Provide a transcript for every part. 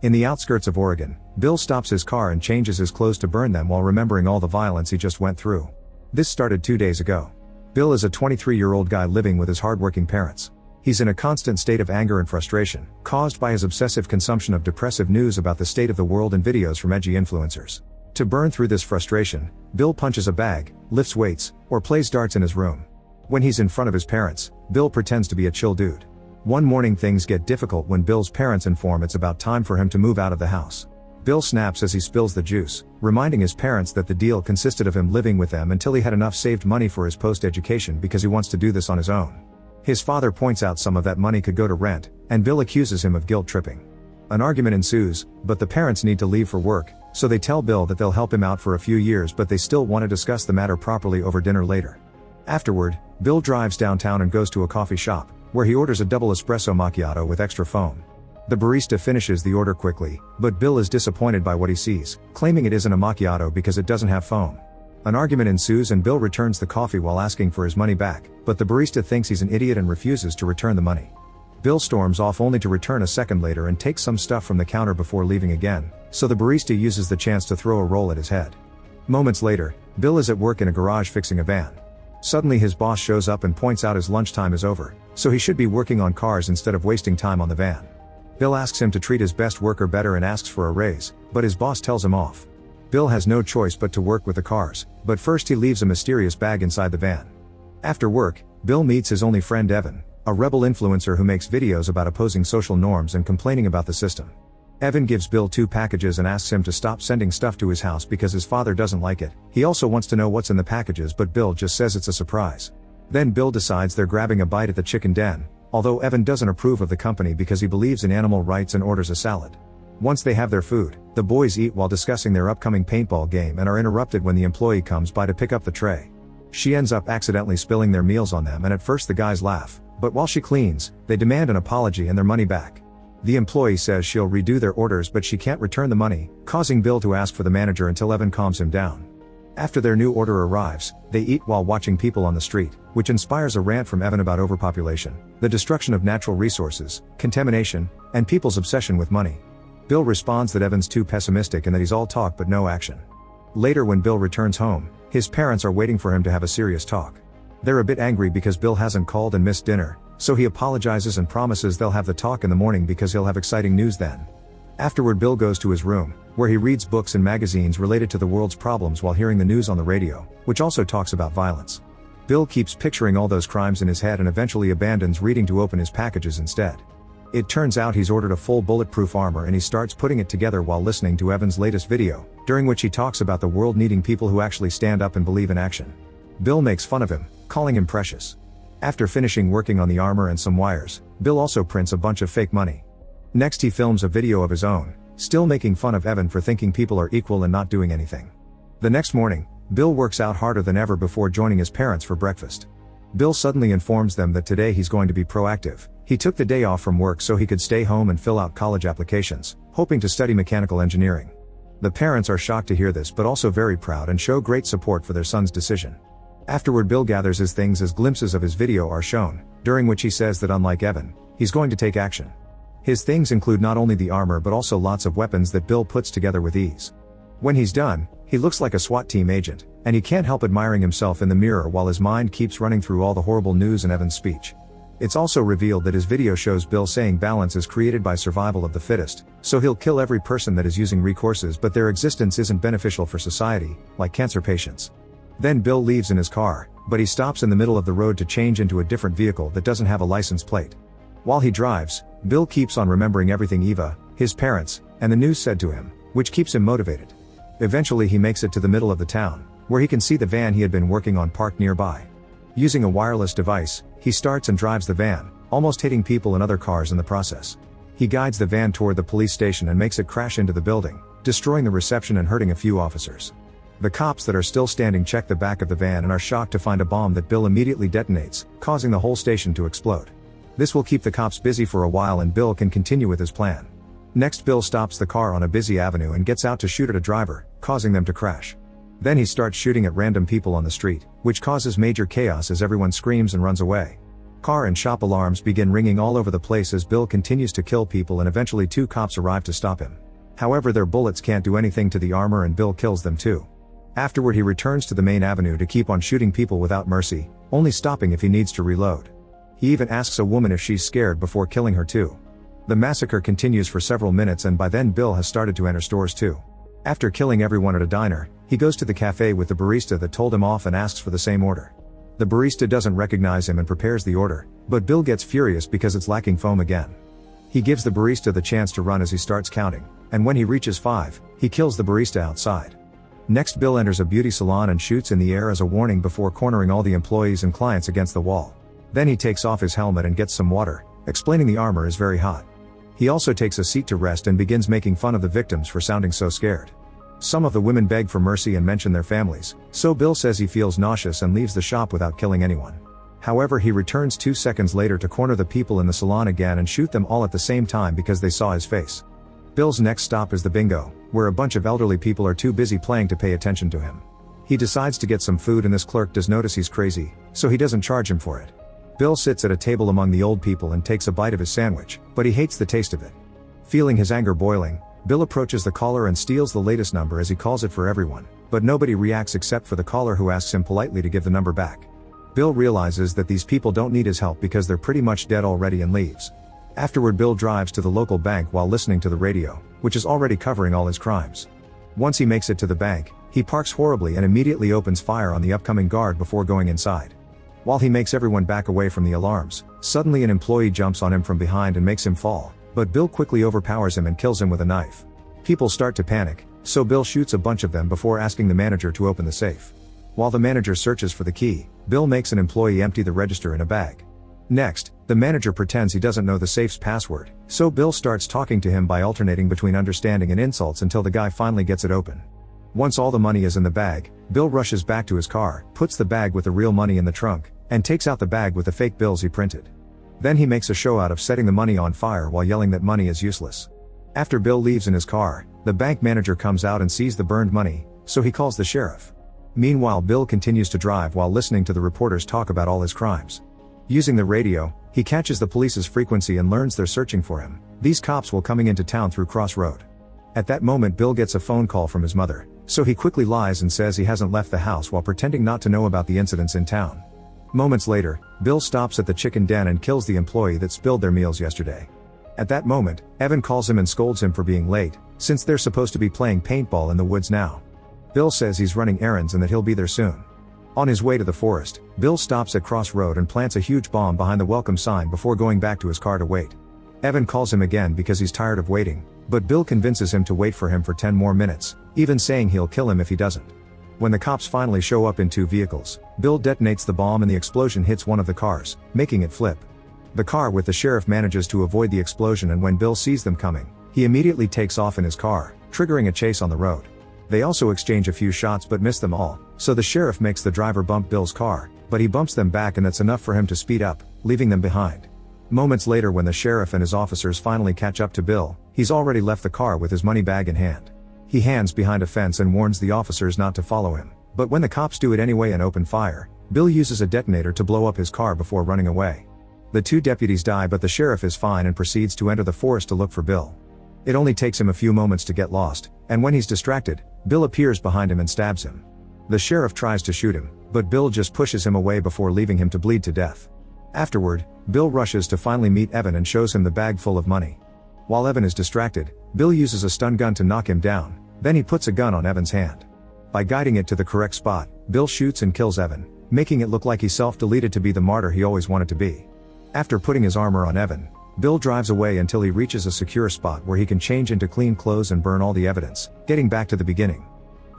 In the outskirts of Oregon, Bill stops his car and changes his clothes to burn them while remembering all the violence he just went through. This started 2 days ago. Bill is a 23-year-old guy living with his hardworking parents. He's in a constant state of anger and frustration, caused by his obsessive consumption of depressive news about the state of the world and videos from edgy influencers. To burn through this frustration, Bill punches a bag, lifts weights, or plays darts in his room. When he's in front of his parents, Bill pretends to be a chill dude. One morning things get difficult when Bill's parents inform it's about time for him to move out of the house. Bill snaps as he spills the juice, reminding his parents that the deal consisted of him living with them until he had enough saved money for his post-education because he wants to do this on his own. His father points out some of that money could go to rent, and Bill accuses him of guilt tripping. An argument ensues, but the parents need to leave for work, so they tell Bill that they'll help him out for a few years but they still want to discuss the matter properly over dinner later. Afterward, Bill drives downtown and goes to a coffee shop, where he orders a double espresso macchiato with extra foam. The barista finishes the order quickly, but Bill is disappointed by what he sees, claiming it isn't a macchiato because it doesn't have foam. An argument ensues and Bill returns the coffee while asking for his money back, but the barista thinks he's an idiot and refuses to return the money. Bill storms off only to return a second later and takes some stuff from the counter before leaving again, so the barista uses the chance to throw a roll at his head. Moments later, Bill is at work in a garage fixing a van. Suddenly his boss shows up and points out his lunchtime is over, so he should be working on cars instead of wasting time on the van. Bill asks him to treat his best worker better and asks for a raise, but his boss tells him off. Bill has no choice but to work with the cars, but first he leaves a mysterious bag inside the van. After work, Bill meets his only friend Evan, a rebel influencer who makes videos about opposing social norms and complaining about the system. Evan gives Bill 2 packages and asks him to stop sending stuff to his house because his father doesn't like it. He also wants to know what's in the packages but Bill just says it's a surprise. Then Bill decides they're grabbing a bite at the chicken den, although Evan doesn't approve of the company because he believes in animal rights and orders a salad. Once they have their food, the boys eat while discussing their upcoming paintball game and are interrupted when the employee comes by to pick up the tray. She ends up accidentally spilling their meals on them and at first the guys laugh, but while she cleans, they demand an apology and their money back. The employee says she'll redo their orders but she can't return the money, causing Bill to ask for the manager until Evan calms him down. After their new order arrives, they eat while watching people on the street, which inspires a rant from Evan about overpopulation, the destruction of natural resources, contamination, and people's obsession with money. Bill responds that Evan's too pessimistic and that he's all talk but no action. Later when Bill returns home, his parents are waiting for him to have a serious talk. They're a bit angry because Bill hasn't called and missed dinner, so he apologizes and promises they'll have the talk in the morning because he'll have exciting news then. Afterward Bill goes to his room, where he reads books and magazines related to the world's problems while hearing the news on the radio, which also talks about violence. Bill keeps picturing all those crimes in his head and eventually abandons reading to open his packages instead. It turns out he's ordered a full bulletproof armor and he starts putting it together while listening to Evan's latest video, during which he talks about the world needing people who actually stand up and believe in action. Bill makes fun of him, calling him precious. After finishing working on the armor and some wires, Bill also prints a bunch of fake money. Next he films a video of his own, still making fun of Evan for thinking people are equal and not doing anything. The next morning, Bill works out harder than ever before joining his parents for breakfast. Bill suddenly informs them that today he's going to be proactive. He took the day off from work so he could stay home and fill out college applications, hoping to study mechanical engineering. The parents are shocked to hear this but also very proud and show great support for their son's decision. Afterward Bill gathers his things as glimpses of his video are shown, during which he says that unlike Evan, he's going to take action. His things include not only the armor but also lots of weapons that Bill puts together with ease. When he's done, he looks like a SWAT team agent, and he can't help admiring himself in the mirror while his mind keeps running through all the horrible news in Evan's speech. It's also revealed that his video shows Bill saying balance is created by survival of the fittest, so he'll kill every person that is using recourses but their existence isn't beneficial for society, like cancer patients. Then Bill leaves in his car, but he stops in the middle of the road to change into a different vehicle that doesn't have a license plate. While he drives, Bill keeps on remembering everything Eva, his parents, and the news said to him, which keeps him motivated. Eventually he makes it to the middle of the town, where he can see the van he had been working on parked nearby. Using a wireless device, he starts and drives the van, almost hitting people and other cars in the process. He guides the van toward the police station and makes it crash into the building, destroying the reception and hurting a few officers. The cops that are still standing check the back of the van and are shocked to find a bomb that Bill immediately detonates, causing the whole station to explode. This will keep the cops busy for a while and Bill can continue with his plan. Next Bill stops the car on a busy avenue and gets out to shoot at a driver, causing them to crash. Then he starts shooting at random people on the street, which causes major chaos as everyone screams and runs away. Car and shop alarms begin ringing all over the place as Bill continues to kill people, and eventually 2 cops arrive to stop him. However, their bullets can't do anything to the armor and Bill kills them too. Afterward, he returns to the main avenue to keep on shooting people without mercy, only stopping if he needs to reload. He even asks a woman if she's scared before killing her too. The massacre continues for several minutes, and by then Bill has started to enter stores too. After killing everyone at a diner, he goes to the cafe with the barista that told him off and asks for the same order. The barista doesn't recognize him and prepares the order, but Bill gets furious because it's lacking foam again. He gives the barista the chance to run as he starts counting, and when he reaches 5, he kills the barista outside. Next, Bill enters a beauty salon and shoots in the air as a warning before cornering all the employees and clients against the wall. Then he takes off his helmet and gets some water, explaining the armor is very hot. He also takes a seat to rest and begins making fun of the victims for sounding so scared. Some of the women beg for mercy and mention their families, so Bill says he feels nauseous and leaves the shop without killing anyone. However, he returns 2 seconds later to corner the people in the salon again and shoot them all at the same time because they saw his face. Bill's next stop is the bingo, where a bunch of elderly people are too busy playing to pay attention to him. He decides to get some food, and this clerk does notice he's crazy, so he doesn't charge him for it. Bill sits at a table among the old people and takes a bite of his sandwich, but he hates the taste of it. Feeling his anger boiling, Bill approaches the caller and steals the latest number as he calls it for everyone, but nobody reacts except for the caller, who asks him politely to give the number back. Bill realizes that these people don't need his help because they're pretty much dead already and leaves. Afterward, Bill drives to the local bank while listening to the radio, which is already covering all his crimes. Once he makes it to the bank, he parks horribly and immediately opens fire on the upcoming guard before going inside. While he makes everyone back away from the alarms, suddenly an employee jumps on him from behind and makes him fall, but Bill quickly overpowers him and kills him with a knife. People start to panic, so Bill shoots a bunch of them before asking the manager to open the safe. While the manager searches for the key, Bill makes an employee empty the register in a bag. Next, the manager pretends he doesn't know the safe's password, so Bill starts talking to him by alternating between understanding and insults until the guy finally gets it open. Once all the money is in the bag, Bill rushes back to his car, puts the bag with the real money in the trunk, and takes out the bag with the fake bills he printed. Then he makes a show out of setting the money on fire while yelling that money is useless. After Bill leaves in his car, the bank manager comes out and sees the burned money, so he calls the sheriff. Meanwhile, Bill continues to drive while listening to the reporters talk about all his crimes. Using the radio, he catches the police's frequency and learns they're searching for him. These cops were coming into town through Cross Road. At that moment, Bill gets a phone call from his mother, so he quickly lies and says he hasn't left the house while pretending not to know about the incidents in town. Moments later, Bill stops at the chicken den and kills the employee that spilled their meals yesterday. At that moment, Evan calls him and scolds him for being late, since they're supposed to be playing paintball in the woods now. Bill says he's running errands and that he'll be there soon. On his way to the forest, Bill stops at Cross Road and plants a huge bomb behind the welcome sign before going back to his car to wait. Evan calls him again because he's tired of waiting, but Bill convinces him to wait for him for 10 more minutes, even saying he'll kill him if he doesn't. When the cops finally show up in 2 vehicles, Bill detonates the bomb and the explosion hits one of the cars, making it flip. The car with the sheriff manages to avoid the explosion, and when Bill sees them coming, he immediately takes off in his car, triggering a chase on the road. They also exchange a few shots but miss them all, so the sheriff makes the driver bump Bill's car, but he bumps them back and that's enough for him to speed up, leaving them behind. Moments later, when the sheriff and his officers finally catch up to Bill, he's already left the car with his money bag in hand. He hands behind a fence and warns the officers not to follow him, but when the cops do it anyway and open fire, Bill uses a detonator to blow up his car before running away. The 2 deputies die, but the sheriff is fine and proceeds to enter the forest to look for Bill. It only takes him a few moments to get lost, and when he's distracted, Bill appears behind him and stabs him. The sheriff tries to shoot him, but Bill just pushes him away before leaving him to bleed to death. Afterward, Bill rushes to finally meet Evan and shows him the bag full of money. While Evan is distracted, Bill uses a stun gun to knock him down, then he puts a gun on Evan's hand. By guiding it to the correct spot, Bill shoots and kills Evan, making it look like he self-deleted to be the martyr he always wanted to be. After putting his armor on Evan, Bill drives away until he reaches a secure spot where he can change into clean clothes and burn all the evidence, getting back to the beginning.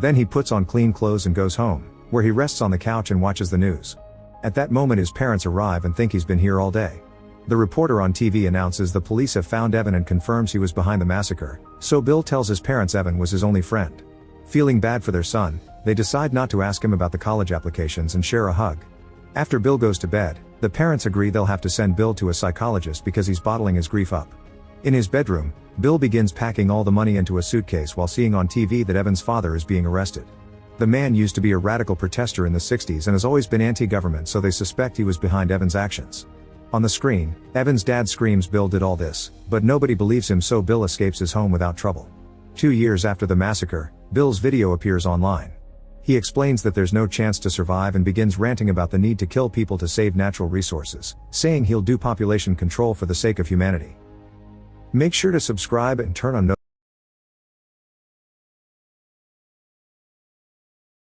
Then he puts on clean clothes and goes home, where he rests on the couch and watches the news. At that moment, his parents arrive and think he's been here all day. The reporter on TV announces the police have found Evan and confirms he was behind the massacre, so Bill tells his parents Evan was his only friend. Feeling bad for their son, they decide not to ask him about the college applications and share a hug. After Bill goes to bed, the parents agree they'll have to send Bill to a psychologist because he's bottling his grief up. In his bedroom, Bill begins packing all the money into a suitcase while seeing on TV that Evan's father is being arrested. The man used to be a radical protester in the 60s and has always been anti-government, so they suspect he was behind Evan's actions. On the screen, Evan's dad screams Bill did all this, but nobody believes him, so Bill escapes his home without trouble. 2 years after the massacre, Bill's video appears online. He explains that there's no chance to survive and begins ranting about the need to kill people to save natural resources, saying he'll do population control for the sake of humanity. Make sure to subscribe and turn on notifications.